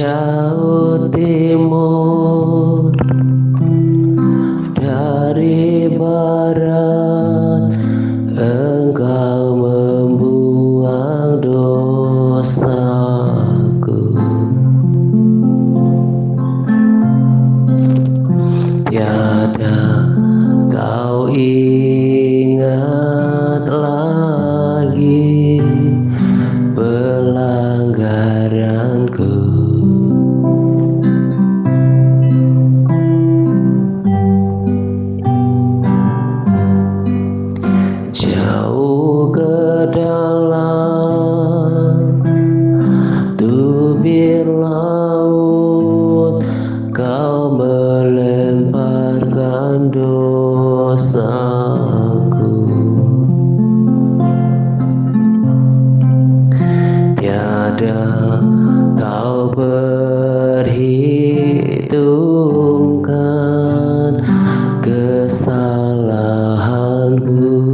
Jauh timur dari barat, Engkau membuang dosaku. Tiada kau ingat lagi pelanggaranku. Jauh ke dalam tubir laut, kau melemparkan dosaku. Tiada kau perhitungkan kesalahanku.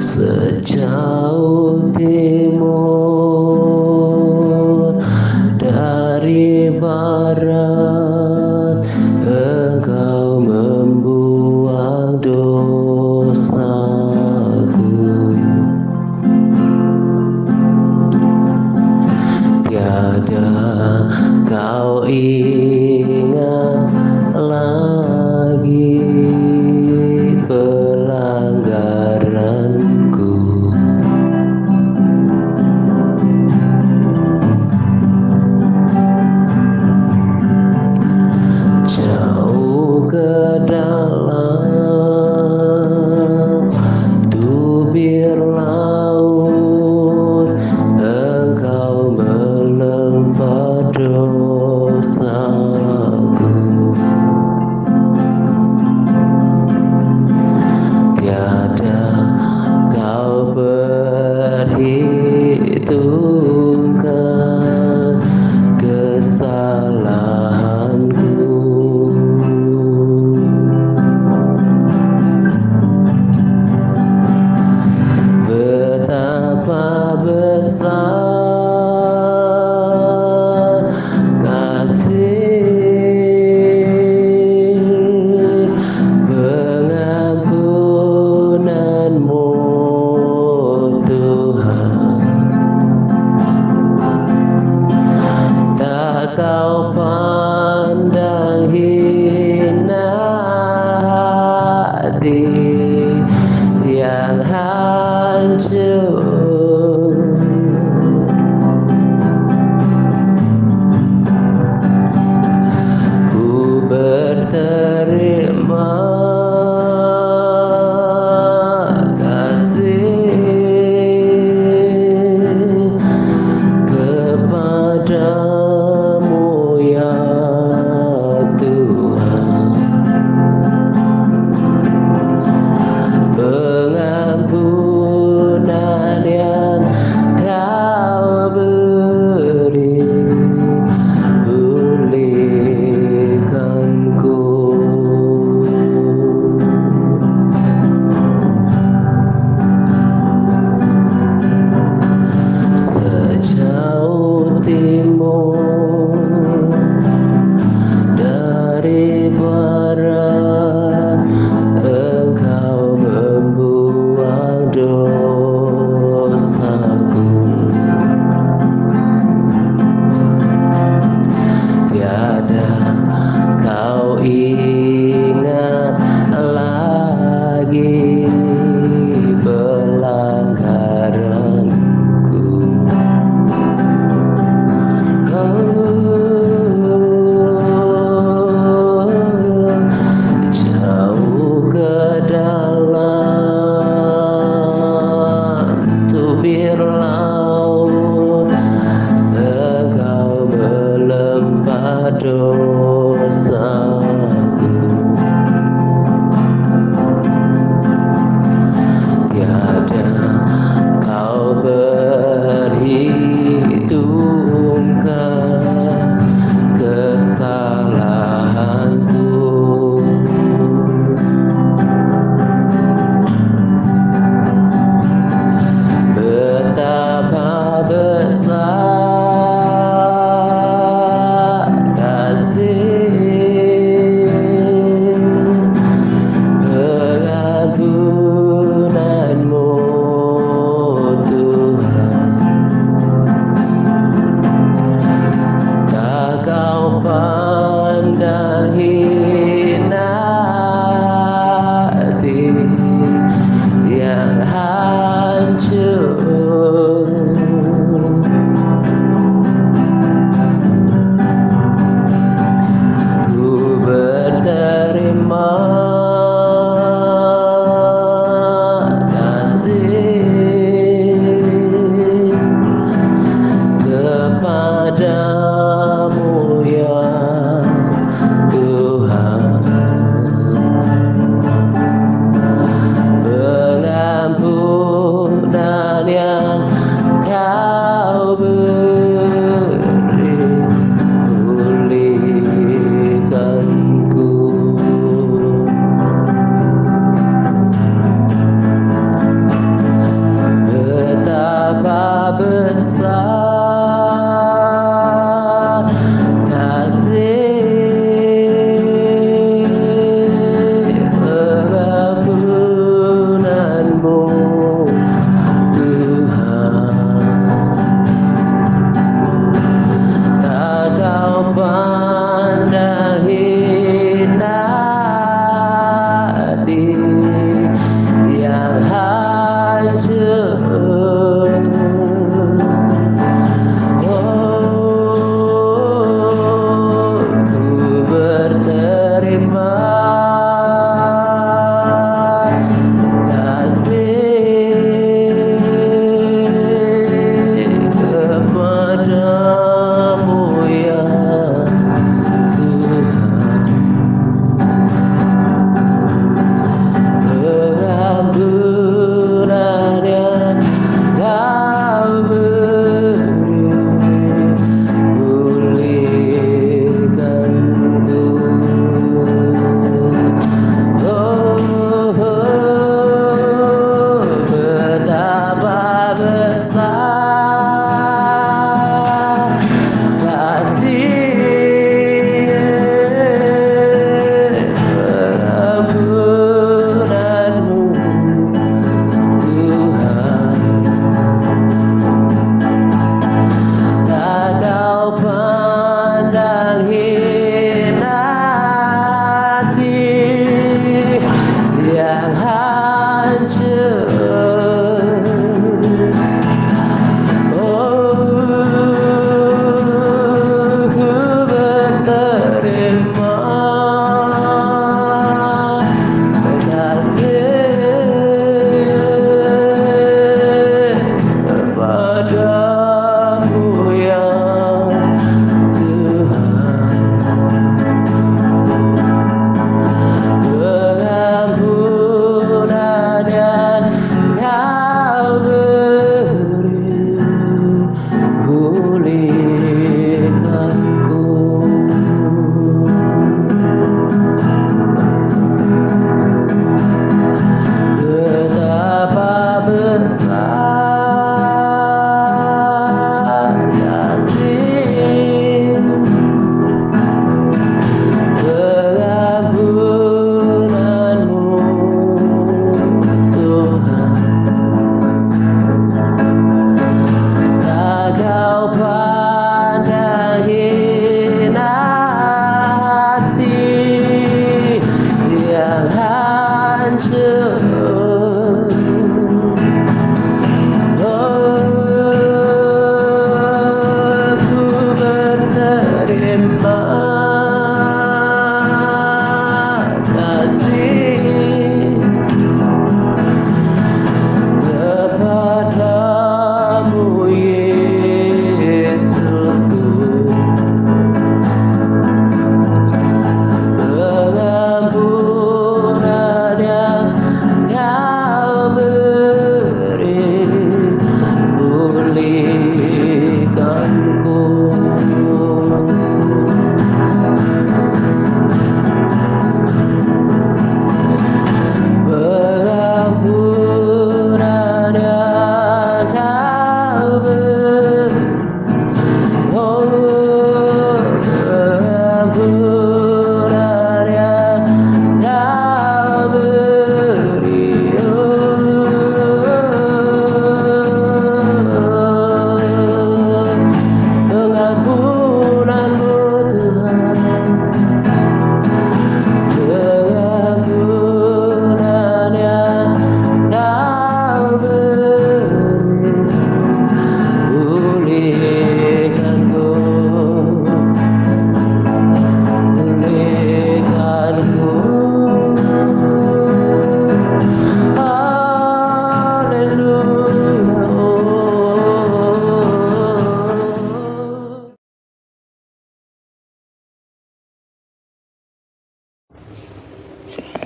Sejauh timur dari barat, Engkau membuang dosaku. Tiada kau ingat lagi pelanggaranku. Jauh ke dalam tubir laut, Engkau melempar dosaku. Tiada kau perhitungkan kesalahanku. Betapa besar kasih pengampunan-Mu, Tuhan. Tak kau pandang hina hati yang hancur. Ku berterima kasih kepadamu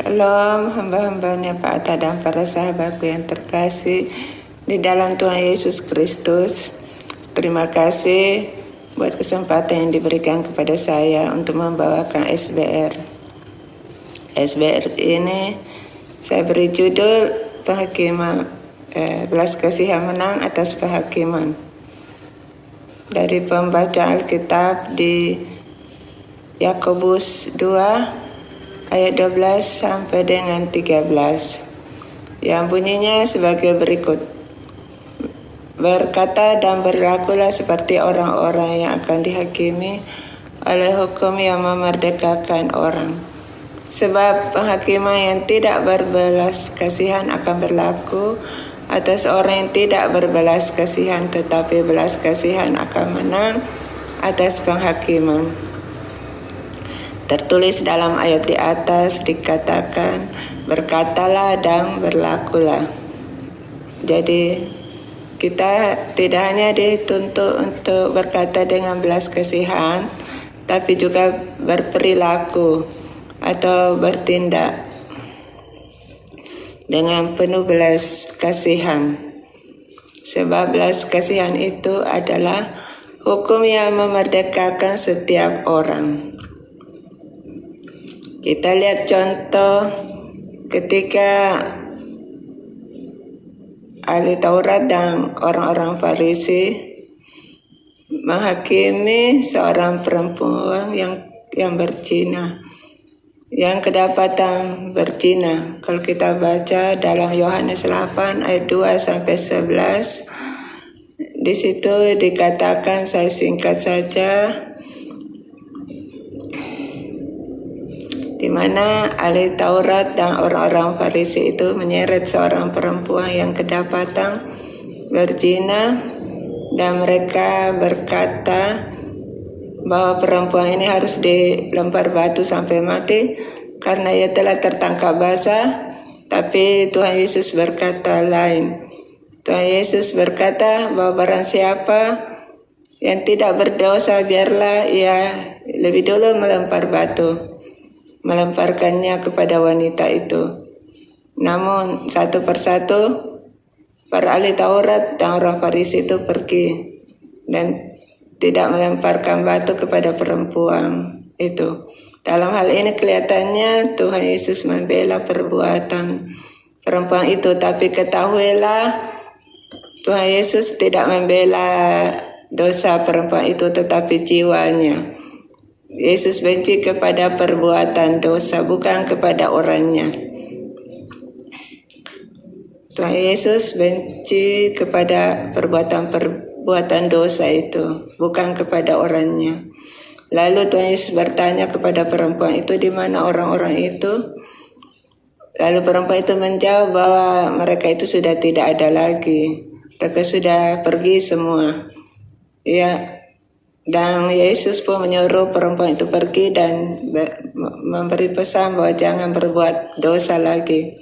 Shalom, hamba-hambanya Pak Atta dan para sahabatku yang terkasih di dalam Tuhan Yesus Kristus. Terima kasih buat kesempatan yang diberikan kepada saya untuk membawakan SBR. SBR ini saya beri judul penghakiman, belas kasihan menang atas penghakiman. Dari pembacaan Alkitab di Yakobus 2 ayat 12 sampai dengan 13 yang bunyinya sebagai berikut. Berkata dan berlakulah seperti orang-orang yang akan dihakimi oleh hukum yang memerdekakan orang. Sebab penghakiman yang tidak berbelas kasihan akan berlaku atas orang yang tidak berbelas kasihan, tetapi belas kasihan akan menang atas penghakiman. Tertulis dalam ayat di atas dikatakan, berkatalah dan berlakulah. Jadi kita tidak hanya dituntut untuk berkata dengan belas kasihan, tapi juga berperilaku atau bertindak dengan penuh belas kasihan. Sebab belas kasihan itu adalah hukum yang memerdekakan setiap orang. Kita lihat contoh ketika ahli Taurat dan orang-orang Farisi menghakimi seorang perempuan yang berzina, yang kedapatan berzina. Kalau kita baca dalam Yohanes 8 ayat 2 sampai 11, di situ dikatakan, saya singkat saja, di mana ahli Taurat dan orang-orang Farisi itu menyeret seorang perempuan yang kedapatan berzina, dan mereka berkata bahwa perempuan ini harus dilempar batu sampai mati karena ia telah tertangkap basah. Tapi Tuhan Yesus berkata lain. Tuhan Yesus berkata bahwa barang siapa yang tidak berdosa, biarlah ia lebih dulu melempar batu, melemparkannya kepada wanita itu. Namun satu persatu para ahli Taurat dan orang Farisi itu pergi dan tidak melemparkan batu kepada perempuan itu. Dalam hal ini kelihatannya Tuhan Yesus membela perbuatan perempuan itu, tapi ketahuilah Tuhan Yesus tidak membela dosa perempuan itu, tetapi jiwanya. Yesus benci kepada perbuatan dosa, bukan kepada orangnya. Tuhan Yesus benci kepada perbuatan dosa itu, bukan kepada orangnya. Lalu Tuhan Yesus bertanya kepada perempuan itu, di mana orang-orang itu? Lalu perempuan itu menjawab bahwa mereka itu sudah tidak ada lagi. Mereka sudah pergi semua. Ya. Dan Yesus pun menyuruh perempuan itu pergi dan memberi pesan bahwa jangan berbuat dosa lagi.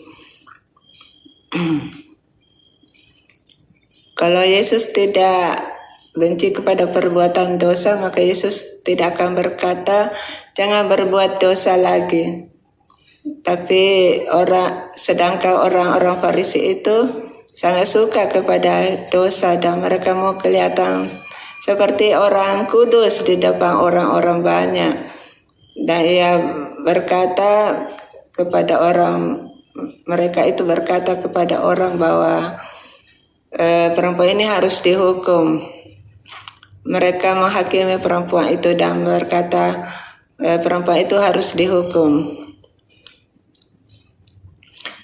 Kalau Yesus tidak benci kepada perbuatan dosa, maka Yesus tidak akan berkata jangan berbuat dosa lagi. Tapi sedangkan orang-orang Farisi itu sangat suka kepada dosa dan mereka mau kelihatan seperti orang kudus di depan orang-orang banyak. Dan ia berkata kepada mereka itu berkata kepada orang bahwa perempuan ini harus dihukum. Mereka menghakimi perempuan itu dan berkata perempuan itu harus dihukum.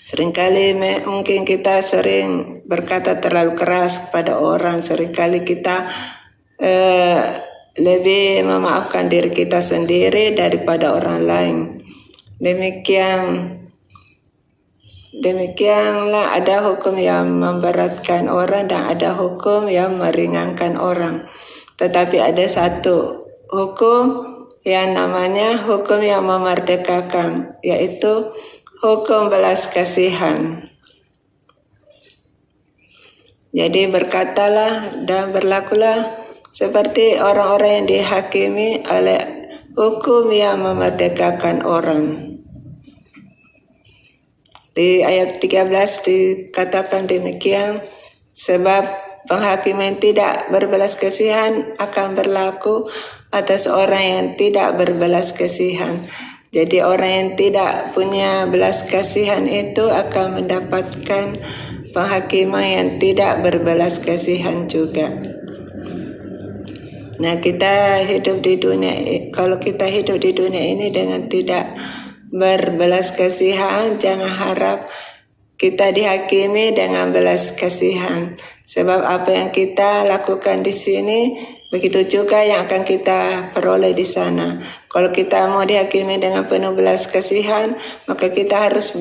Seringkali mungkin kita sering berkata terlalu keras kepada orang. Seringkali kita lebih memaafkan diri kita sendiri daripada orang lain. Demikianlah ada hukum yang memberatkan orang dan ada hukum yang meringankan orang. Tetapi ada satu hukum yang namanya hukum yang memerdekakan, yaitu hukum belas kasihan. Jadi berkatalah dan berlakulah seperti orang-orang yang dihakimi oleh hukum yang memerdekakan orang. Di ayat 13 dikatakan demikian, sebab penghakiman tidak berbelas kasihan akan berlaku atas orang yang tidak berbelas kasihan. Jadi orang yang tidak punya belas kasihan itu akan mendapatkan penghakiman yang tidak berbelas kasihan juga. Nah, kita hidup di dunia, kalau kita hidup di dunia ini dengan tidak berbelas kasihan, jangan harap kita dihakimi dengan belas kasihan. Sebab apa yang kita lakukan di sini, begitu juga yang akan kita peroleh di sana. Kalau kita mau dihakimi dengan penuh belas kasihan, maka kita harus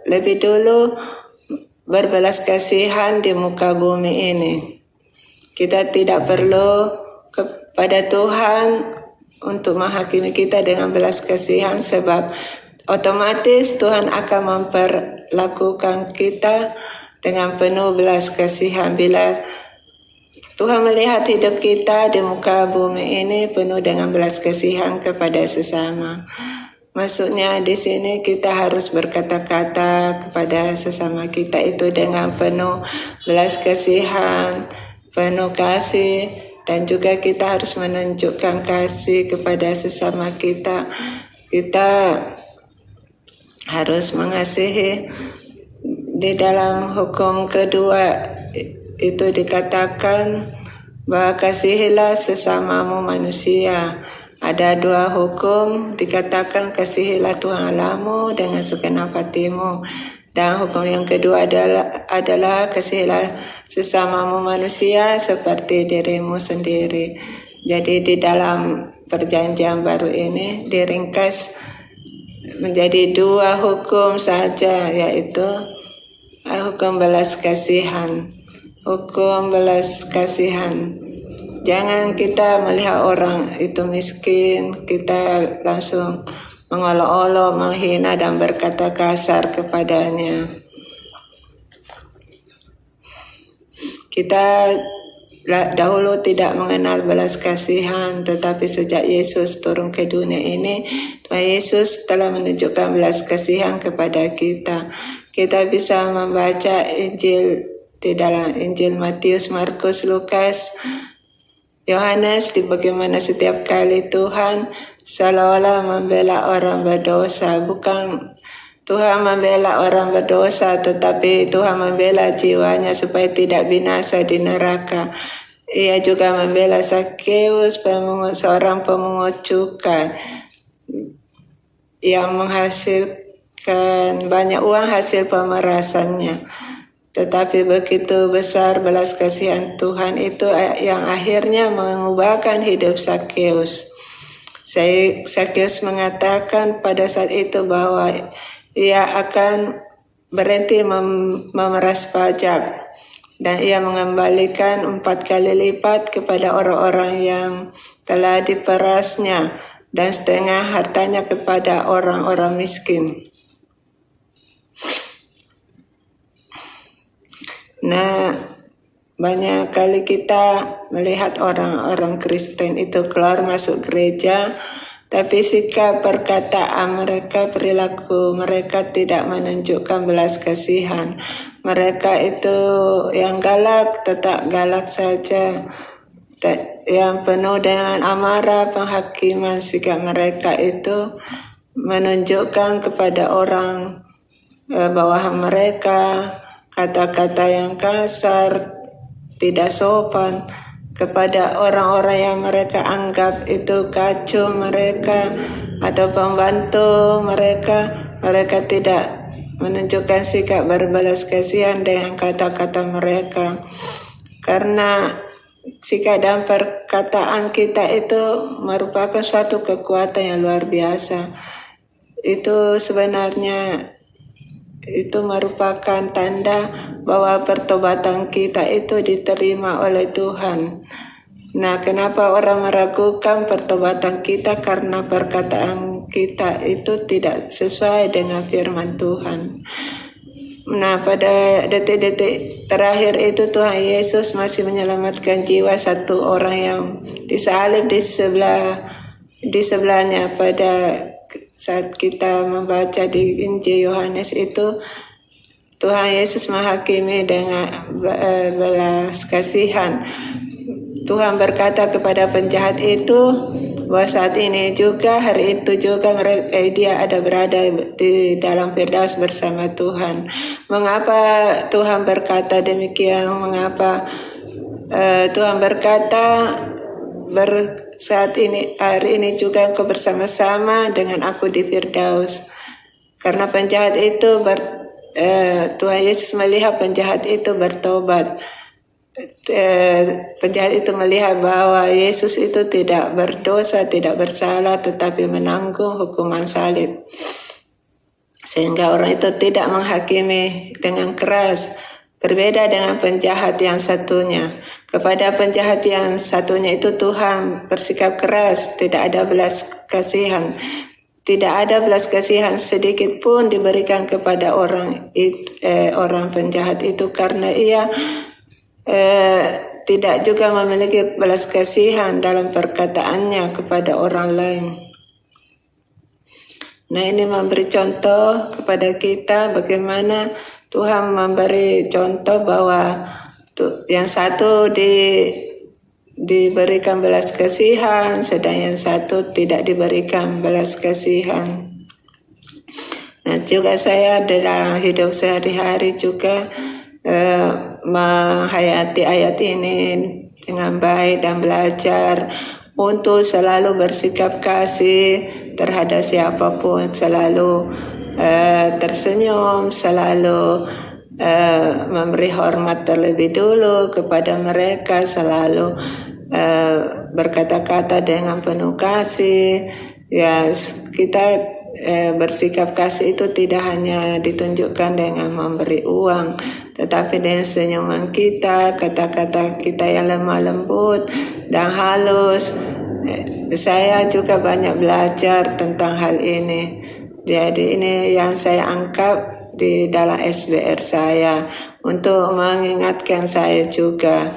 lebih dulu berbelas kasihan di muka bumi ini. Kita tidak perlu kepada Tuhan untuk menghakimi kita dengan belas kasihan, sebab otomatis Tuhan akan memperlakukan kita dengan penuh belas kasihan. Bila Tuhan melihat hidup kita di muka bumi ini penuh dengan belas kasihan kepada sesama. Maksudnya di sini kita harus berkata-kata kepada sesama kita itu dengan penuh belas kasihan, penuh kasih, dan juga kita harus menunjukkan kasih kepada sesama kita. Kita harus mengasihi. Di dalam hukum kedua itu dikatakan bahwa kasihilah sesamamu manusia. Ada 2 hukum, dikatakan kasihilah Tuhan Allahmu dengan segenap hatimu. Dan hukum yang kedua adalah kasihilah sesamamu manusia seperti dirimu sendiri. Jadi di dalam perjanjian baru ini diringkas menjadi 2 hukum saja, yaitu hukum belas kasihan. Hukum belas kasihan. Jangan kita melihat orang itu miskin, kita langsung mengolok-olok, menghina dan berkata kasar kepadanya. Kita dahulu tidak mengenal belas kasihan, tetapi sejak Yesus turun ke dunia ini, Tuhan Yesus telah menunjukkan belas kasihan kepada kita. Kita bisa membaca Injil di dalam Injil Matius, Markus, Lukas, Yohanes, di bagaimana setiap kali Tuhan seolah-olah membela orang berdosa. Bukan Tuhan membela orang berdosa, tetapi Tuhan membela jiwanya supaya tidak binasa di neraka. Ia juga membela Zakheus, seorang pemungut cukai yang menghasilkan banyak uang hasil pemerasannya. Tetapi begitu besar belas kasihan Tuhan itu yang akhirnya mengubahkan hidup Zakheus. Zakheus mengatakan pada saat itu bahwa ia akan berhenti memeras pajak dan ia mengembalikan 4 kali lipat kepada orang-orang yang telah diperasnya dan setengah hartanya kepada orang-orang miskin. Nah, banyak kali kita melihat orang-orang Kristen itu keluar masuk gereja, tapi sikap perkataan mereka, perilaku mereka tidak menunjukkan belas kasihan. Mereka itu yang galak, tetap galak saja. Yang penuh dengan amarah, penghakiman, sikap mereka itu menunjukkan kepada orang bawahan mereka kata-kata yang kasar, tidak sopan kepada orang-orang yang mereka anggap itu kacau mereka atau pembantu mereka. Mereka tidak menunjukkan sikap berbelas kasihan dengan kata-kata mereka, karena sikap dan perkataan kita itu merupakan suatu kekuatan yang luar biasa. Itu sebenarnya itu merupakan tanda bahwa pertobatan kita itu diterima oleh Tuhan. Nah, kenapa orang meragukan pertobatan kita? Karena perkataan kita itu tidak sesuai dengan firman Tuhan. Nah, pada detik-detik terakhir itu Tuhan Yesus masih menyelamatkan jiwa satu orang yang disalib di sebelahnya. Pada saat kita membaca di Injil Yohanes itu Tuhan Yesus menghakimi dengan belas kasihan. Tuhan berkata kepada penjahat itu bahwa saat ini juga, hari itu juga dia ada berada di dalam Firdaus bersama Tuhan. Mengapa Tuhan berkata demikian? Mengapa Tuhan berkata saat ini, hari ini juga engkau bersama-sama dengan aku di Firdaus? Karena penjahat itu Tuhan Yesus melihat penjahat itu bertobat. Penjahat itu melihat bahwa Yesus itu tidak berdosa, tidak bersalah, tetapi menanggung hukuman salib. Sehingga orang itu tidak menghakimi dengan keras. Berbeda dengan penjahat yang satunya. Kepada penjahat yang satunya itu Tuhan bersikap keras, tidak ada belas kasihan. Tidak ada belas kasihan sedikit pun diberikan kepada orang penjahat itu, karena ia tidak juga memiliki belas kasihan dalam perkataannya kepada orang lain. Nah, ini memberi contoh kepada kita bagaimana Tuhan memberi contoh bahwa yang satu diberikan belas kasihan, sedang yang satu tidak diberikan belas kasihan. Nah, juga saya dalam hidup sehari-hari juga menghayati ayat ini dengan baik dan belajar untuk selalu bersikap kasih terhadap siapapun, selalu tersenyum, selalu memberi hormat terlebih dulu kepada mereka, selalu berkata-kata dengan penuh kasih. Ya, kita bersikap kasih itu tidak hanya ditunjukkan dengan memberi uang, tetapi dengan senyuman kita, kata-kata kita yang lemah lembut dan halus. Saya juga banyak belajar tentang hal ini. Jadi ini yang saya angkat di dalam SBR saya untuk mengingatkan saya juga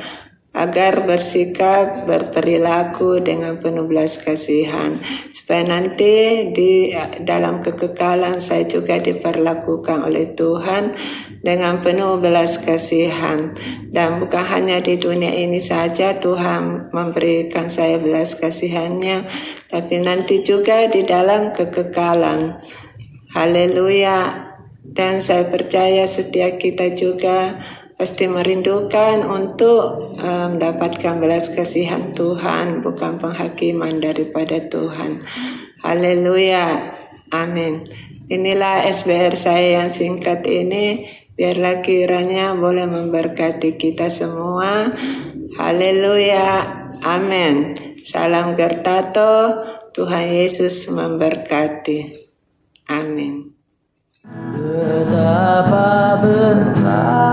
agar bersikap, berperilaku dengan penuh belas kasihan, supaya nanti di dalam kekekalan saya juga diperlakukan oleh Tuhan dengan penuh belas kasihan. Dan bukan hanya di dunia ini saja Tuhan memberikan saya belas kasihannya, tapi nanti juga di dalam kekekalan. Haleluya. Dan saya percaya setiap kita juga pasti merindukan untuk mendapatkan belas kasihan Tuhan, bukan penghakiman daripada Tuhan. Haleluya. Amin. Inilah SBR saya yang singkat ini. Biarlah kiranya boleh memberkati kita semua. Haleluya. Amin. Salam Gertato. Tuhan Yesus memberkati. Amin. Betapa besar